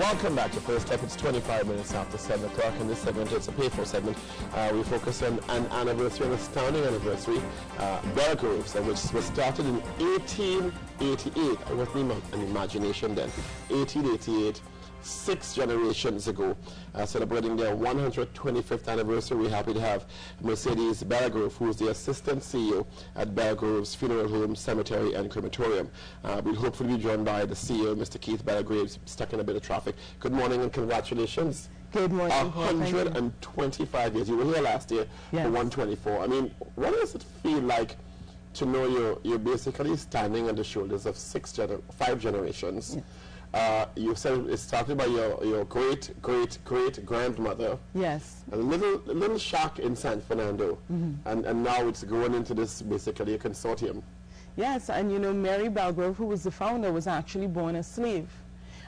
Welcome back to First Step. It's 25 minutes after 7 o'clock. In this segment, it's a pay-for segment. We focus on an anniversary, an astounding anniversary, Belgroves, which was started in 1888. It wasn't an imagination then. 1888. 6 generations ago, celebrating their 125th anniversary. We're happy to have Mercedes Belgrove, who is the assistant CEO at Belgroves Funeral Home, Cemetery and Crematorium. We'll hopefully be joined by the CEO, Mr. Keith Belgroves, stuck in a bit of traffic. Good morning and congratulations. Good morning. 125 years. You were here last year for 124. I mean, what does it feel like to know you're basically standing on the shoulders of 5 generations? Yeah. You said it started by your great-great-great-grandmother. Yes. A little shack in San Fernando. And now it's going into this, basically, a consortium. Yes, and you know, Mary Belgrove, who was the founder, was actually born a slave.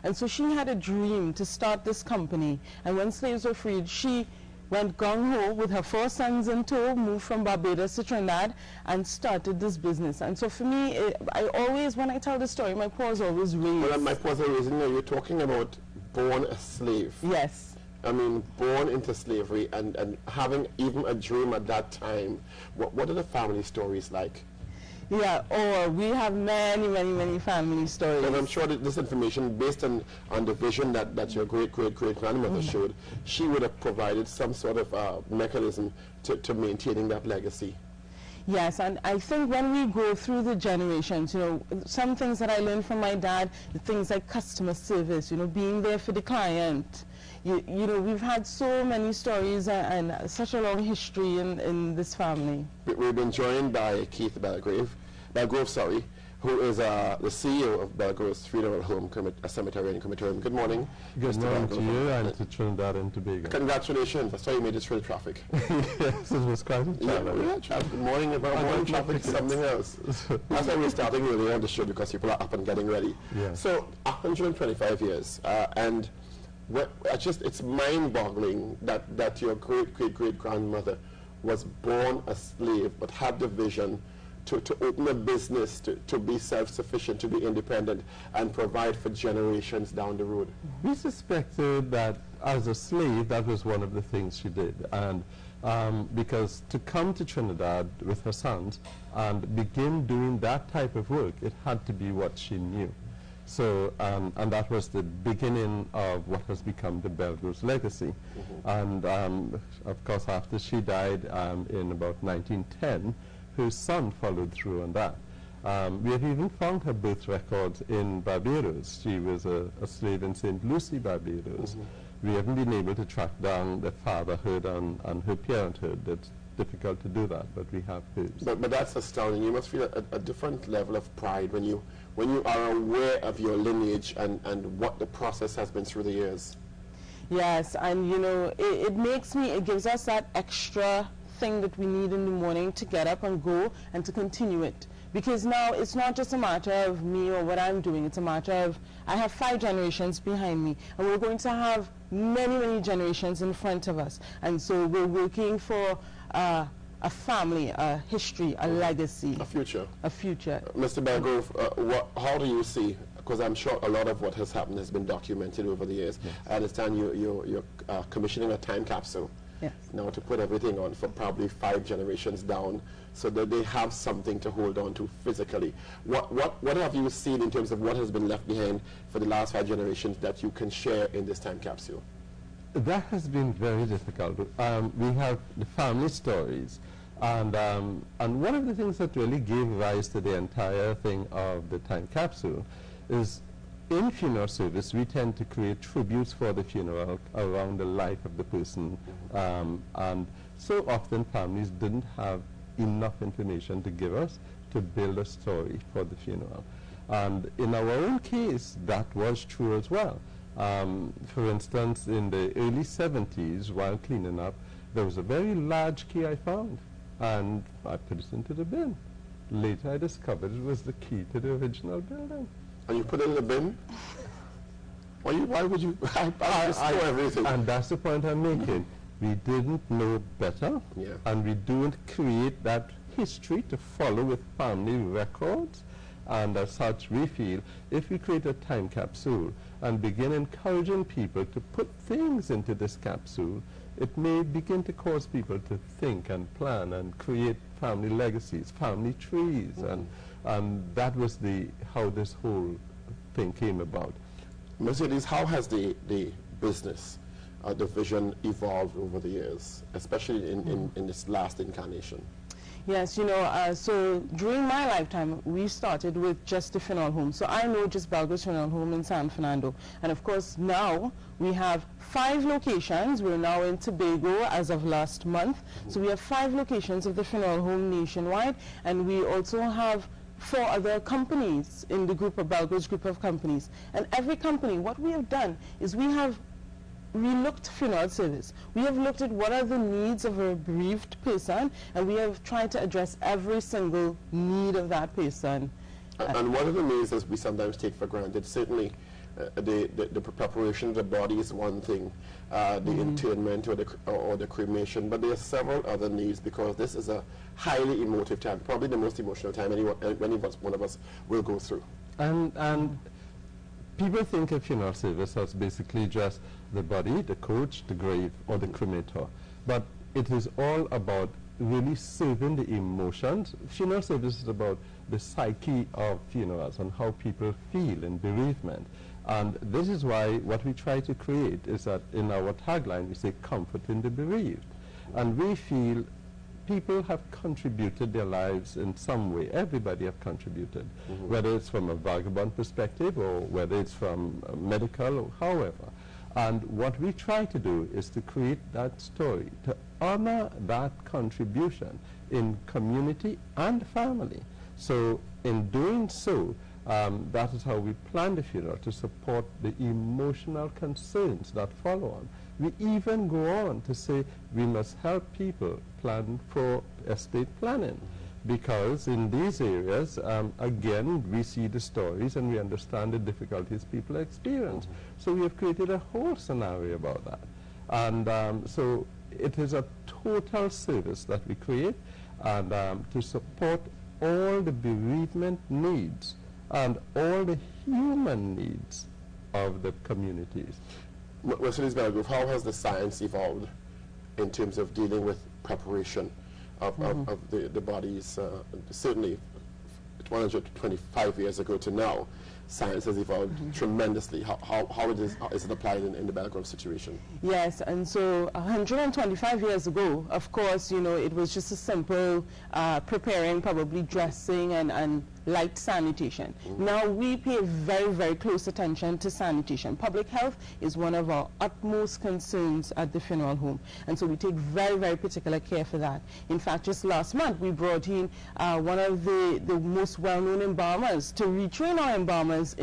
And so she had a dream to start this company. And when slaves were freed, she went gung-ho with her 4 sons in tow, moved from Barbados to Trinidad, and started this business. And so for me, I always, when I tell the story, my paws always raise. Well, my paws are raising. You're talking about born a slave. Yes. I mean, born into slavery and having even a dream at that time. What are the family stories like? Yeah, we have many family stories. And I'm sure that this information, based on the vision that your great-great-great-grandmother showed, she would have provided some sort of mechanism to maintaining that legacy. Yes, and I think when we go through the generations, you know, some things that I learned from my dad, the things like customer service, you know, being there for the client. You know, we've had so many stories and such a long history in this family. We've been joined by Keith Belgrove, who is the CEO of Belgroves Funeral Home, Cemetery and Crematorium. Good morning. Good morning to you and to Trinidad and Tobago. Congratulations. I saw you made it through the traffic. Yes, it was quite a challenge. Good morning. Morning traffic is something else. That's why we're starting early on the show, because people are up and getting ready. Yeah. So, 125 years, and it's mind-boggling that your great-great-great-grandmother was born a slave but had the vision to open a business, to be self-sufficient, to be independent, and provide for generations down the road. We suspected that as a slave, that was one of the things she did. And because to come to Trinidad with her sons and begin doing that type of work, it had to be what she knew. So, and that was the beginning of what has become the Belgroves legacy. And of course, after she died in about 1910, her son followed through on that. We have even found her birth records in Barbados. She was a slave in St. Lucie, Barbados. We haven't been able to track down the fatherhood and her parenthood. It's difficult to do that, but we have hers. But that's astounding. You must feel a different level of pride when you are aware of your lineage and what the process has been through the years. Yes, and you know, it gives us that extra thing that we need in the morning to get up and go and to continue it. Because now it's not just a matter of me or what I'm doing, it's a matter of I have 5 generations behind me, and we're going to have many generations in front of us. And so we're working for a family, a history, a legacy. A future. A future. Mr. Belgrove, how do you see, because I'm sure a lot of what has happened has been documented over the years. Yes. I understand you're commissioning a time capsule. Yes. Now to put everything on for probably 5 generations down, so that they have something to hold on to physically. What have you seen in terms of what has been left behind for the last 5 generations that you can share in this time capsule? That has been very difficult. We have the family stories, and one of the things that really gave rise to the entire thing of the time capsule is, in funeral service, we tend to create tributes for the funeral around the life of the person. And so often families didn't have enough information to give us to build a story for the funeral. And in our own case, that was true as well. For instance, in the early 70s, while cleaning up, there was a very large key I found, and I put it into the bin. Later, I discovered it was the key to the original building. And you put it in the bin? Why would you store everything? And that's the point I'm making. We didn't know better, and we don't create that history to follow with family records. And as such, we feel if we create a time capsule and begin encouraging people to put things into this capsule, it may begin to cause people to think and plan and create family legacies, family trees, and that was how this whole thing came about. Mercedes, how has the business, the vision evolved over the years, especially in this last incarnation? Yes, you know, so during my lifetime, we started with just the funeral home. So I know just Belgroves Funeral Home in San Fernando. And of course, now we have 5 locations. We're now in Tobago as of last month. So we have 5 locations of the funeral home nationwide. And we also have 4 other companies in the group of Belgroves group of companies. And every company, what we have done is we looked funeral service. We have looked at what are the needs of a bereaved person, and we have tried to address every single need of that person. And one of the needs that we sometimes take for granted, certainly the preparation of the body is one thing, the interment or the cremation, but there are several other needs because this is a highly emotive time, probably the most emotional time one of us will go through. And people think of funeral service as basically just the body, the coach, the grave, or the cremator. But it is all about really serving the emotions. Funeral service is about the psyche of funerals and how people feel in bereavement. And this is why what we try to create is that in our tagline we say comfort in the bereaved. And we feel people have contributed their lives in some way. Everybody have contributed, whether it's from a vagabond perspective or whether it's from medical or however. And what we try to do is to create that story, to honor that contribution in community and family. So in doing so, that is how we plan the funeral, to support the emotional concerns that follow on. We even go on to say we must help people plan for estate planning, because in these areas, again, we see the stories and we understand the difficulties people experience. So we have created a whole scenario about that. And so it is a total service that we create, and to support all the bereavement needs and all the human needs of the communities. Mercedes Belgrove, how has the science evolved in terms of dealing with preparation of the bodies? Certainly 125 years ago to now, science has evolved tremendously. How is it applied in the Belgrove situation? Yes, and so 125 years ago, of course, you know, it was just a simple preparing, probably dressing and light sanitation. Now we pay very, very close attention to sanitation. Public health is one of our utmost concerns at the funeral home, and so we take very, very particular care for that. In fact, just last month we brought in one of the most well-known embalmers to retrain our embalmers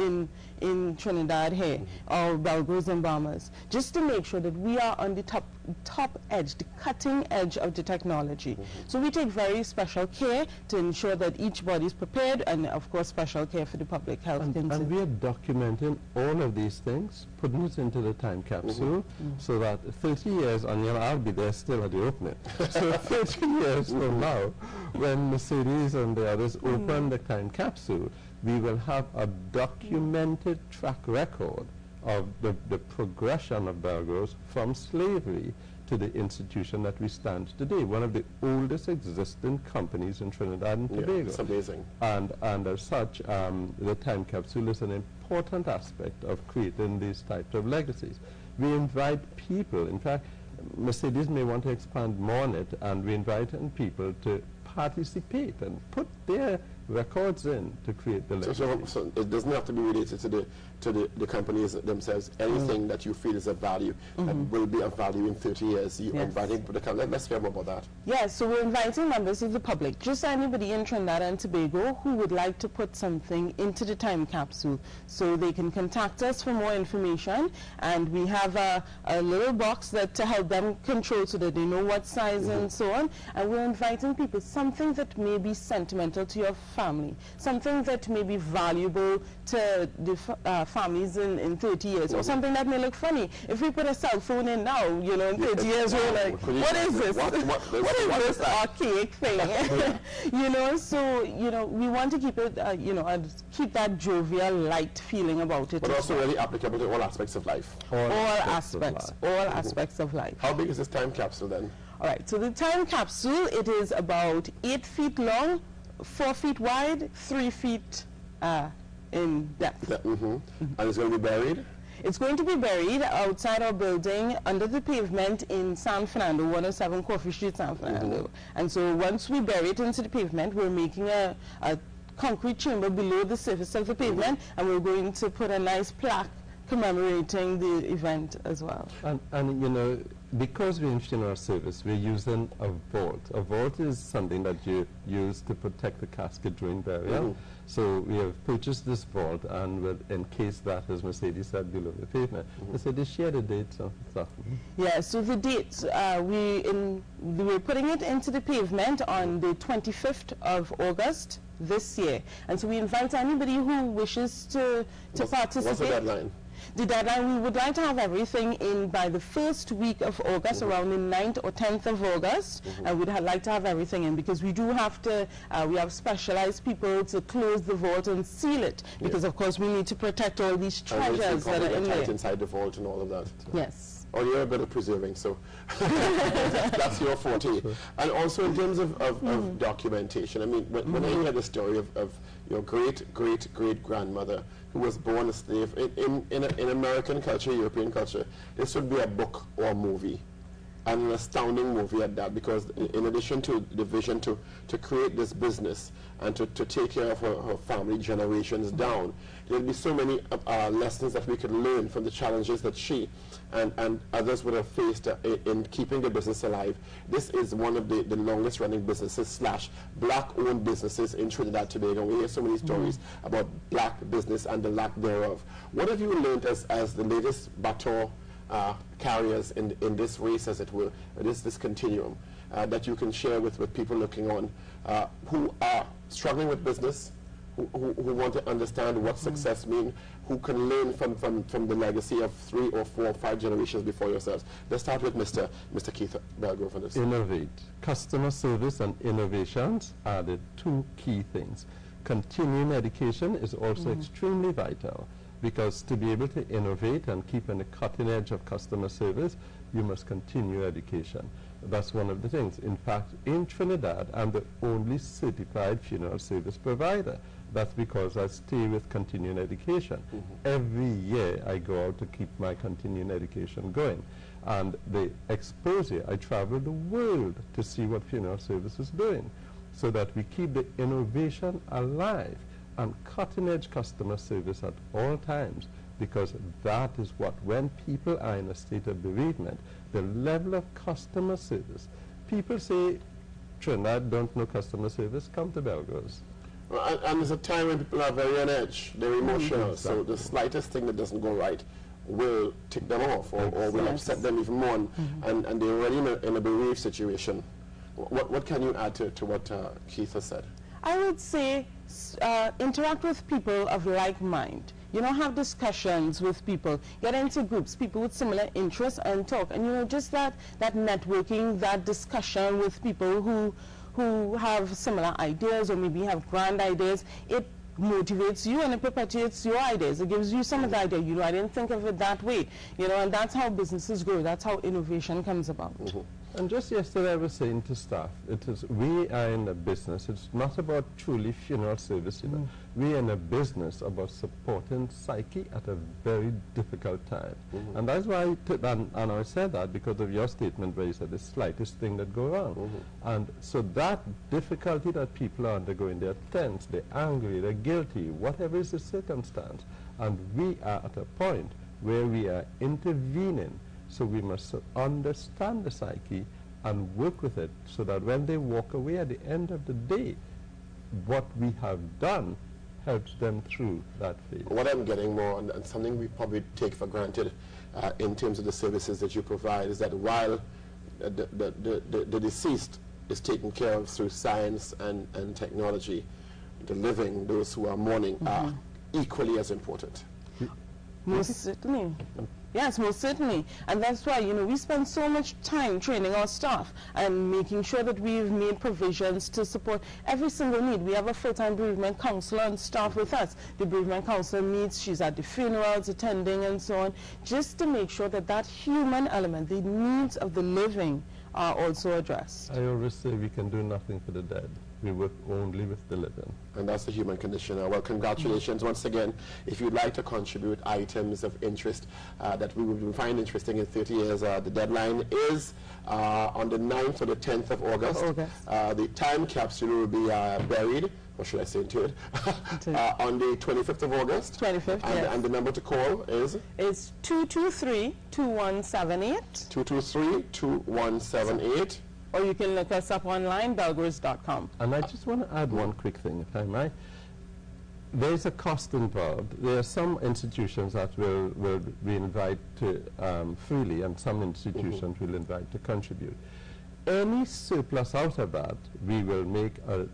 in Trinidad here, our Belgroves embalmers, just to make sure that we are on the top edge, the cutting edge of the technology. So we take very special care to ensure that each body is prepared, and of course special care for the public health. And we are documenting all of these things, putting it into the time capsule, so that 30 years, and I'll be there still at the opening. So 30 years from now, when Mercedes and the others open the time capsule, we will have a documented track record of the progression of Belgroves from slavery to the institution that we stand today, one of the oldest existing companies in Trinidad and Tobago. It's amazing. And as such, the time capsule is an important aspect of creating these types of legacies. We invite people, in fact, Mercedes may want to expand more on it, and we invite people to participate and put their records in to create the legacy. So it doesn't have to be related to the companies themselves. Anything that you feel is of value that will be of value in 30 years. You're inviting people to come. Let's hear more about that. Yes, so we're inviting members of the public, just anybody in Trinidad and Tobago who would like to put something into the time capsule. So they can contact us for more information, and we have a little box that to help them control so that they know what size and so on. And we're inviting people, something that may be sentimental to your family, something that may be valuable to the families in 30 years, or something that may look funny. If we put a cell phone in now, you know, in 30 years, we're like, what is this? What is this archaic thing? You know, so, you know, we want to keep it, you know, keep that jovial, light feeling about it. But also really applicable to all aspects of life. All aspects of life. How big is this time capsule then? All right, so the time capsule, it is about 8 feet long, 4 feet wide, 3 feet in depth. And it's going to be buried? It's going to be buried outside our building under the pavement in San Fernando, 107 Coffee Street, San Fernando. And so once we bury it into the pavement, we're making a concrete chamber below the surface of the pavement, and we're going to put a nice plaque commemorating the event as well. And you know, because we're in funeral service, we're using a vault. A vault is something that you use to protect the casket during burial. So we have purchased this vault, and we'll encase that, as Mercedes said, below the pavement. So they share the dates of stuff. Yeah, so the dates, we're putting it into the pavement on the 25th of August this year. And so we invite anybody who wishes to participate. What's the deadline? The deadline, we would like to have everything in by the first week of August, around the 9th or 10th of August, and we'd like to have everything in, because we do have to, we have specialized people to close the vault and seal it, because of course we need to protect all these treasures that are in there. Inside the vault and all of that. Yes. Oh, you're a bit of preserving, so that's your forte. And also in terms of documentation, I mean, when I hear the story of your great-great-great-grandmother who was born a slave, in American culture, European culture, this would be a book or a movie, and an astounding movie at that, because in addition to the vision to create this business and to take care of her family generations down, there would be so many lessons that we could learn from the challenges that she and others would have faced in keeping the business alive. This is one of the longest running businesses / black owned businesses in Trinidad and Tobago. We hear so many stories about black business and the lack thereof. What have you learned as the latest baton carriers in this race, as it were, this continuum, that you can share with people looking on who are struggling with business, who want to understand what success means, who can learn from the legacy of 3 or 4 or 5 generations before yourselves? Let's start with Mr. Keith Belgrove on this. Innovate. Customer service and innovations are the 2 key things. Continuing education is also extremely vital, because to be able to innovate and keep on the cutting edge of customer service, you must continue education. That's one of the things. In fact, in Trinidad, I'm the only certified funeral service provider. That's because I stay with continuing education. Every year I go out to keep my continuing education going. And the exposure, I travel the world to see what funeral service is doing, so that we keep the innovation alive and cutting-edge customer service at all times, because that is what, when people are in a state of bereavement, the level of customer service, people say, Trinidad don't know customer service, come to Belgroves. Well, and there's a time when people are very on edge, they're emotional, so the slightest thing that doesn't go right will tick them off, or will upset them even more, and they're already in a bereaved situation. What can you add to what Keith has said? I would say interact with people of like mind. You know, have discussions with people, get into groups, people with similar interests, and talk. And you know, just that networking, that discussion with people who have similar ideas, or maybe have grand ideas, it motivates you and it perpetuates your ideas. It gives you some of the idea, you know, I didn't think of it that way. You know, and that's how businesses grow. That's how innovation comes about. And just yesterday I was saying to staff, we are in a business, it's not about truly funeral service, you know. We are in a business about supporting psyche at a very difficult time. And that's why, and I said that because of your statement where you said the slightest thing that go wrong. And so that difficulty that people are undergoing, they're tense, they're angry, they're guilty, whatever is the circumstance. And we are at a point where we are intervening. So we must understand the psyche and work with it, so that when they walk away at the end of the day, what we have done helps them through that phase. What I'm getting more, and something we probably take for granted in terms of the services that you provide, is that while the deceased is taken care of through science and technology, the living, those who are mourning, are equally as important. Most certainly. Yes, most certainly. And that's why, we spend so much time training our staff and making sure that we've made provisions to support every single need. We have a full-time bereavement counselor on staff with us. The bereavement counselor meets, she's at the funerals, attending and so on, just to make sure that that human element, the needs of the living, are also addressed. I always say we can do nothing for the dead. We work only with the living. And that's the human condition. Well, congratulations once again. If you'd like to contribute items of interest that we would find interesting in 30 years, the deadline is on the 9th or the 10th of August. The time capsule will be buried, or should I say into it, on the 25th of August. 25th, yes. And the number to call is? It's 223-2178. 223-2178. Or you can look us up online, belgroves.com. And I just want to add one quick thing, if I might. There's a cost involved. There are some institutions that will we invite to freely, and some institutions will invite to contribute. Any surplus out of that, we will make a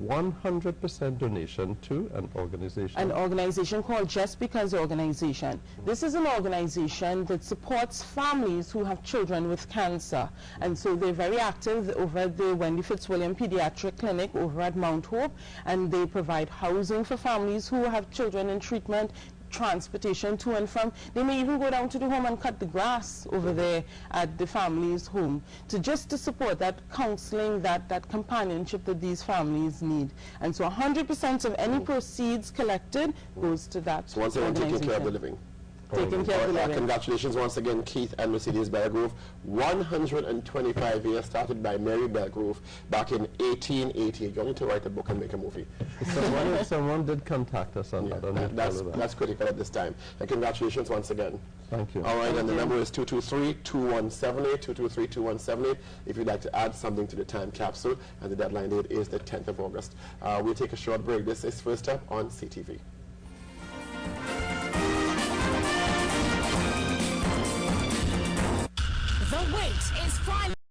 100% donation to an organization. An organization called Just Because Organization. This is an organization that supports families who have children with cancer. And so they're very active over at the Wendy Fitzwilliam Pediatric Clinic over at Mount Hope. And they provide housing for families who have children in treatment, transportation to and from. They may even go down to the home and cut the grass over there at the family's home just to support that counseling, that companionship that these families need. And so 100% of any proceeds collected goes to that. So once again, taking care of the living. Taking care of the living. Congratulations once again, Keith and Mercedes Belgrove. 125 years, started by Mary Belgrove back in 1888. You need to write a book and make a movie. Someone did contact us on that. That's critical at this time. And congratulations once again. Thank you. All right, and the number is 223-2178, 223-2178, if you'd like to add something to the time capsule, and the deadline date is the 10th of August. We'll take a short break. This is First Up on CTV. The wait is finally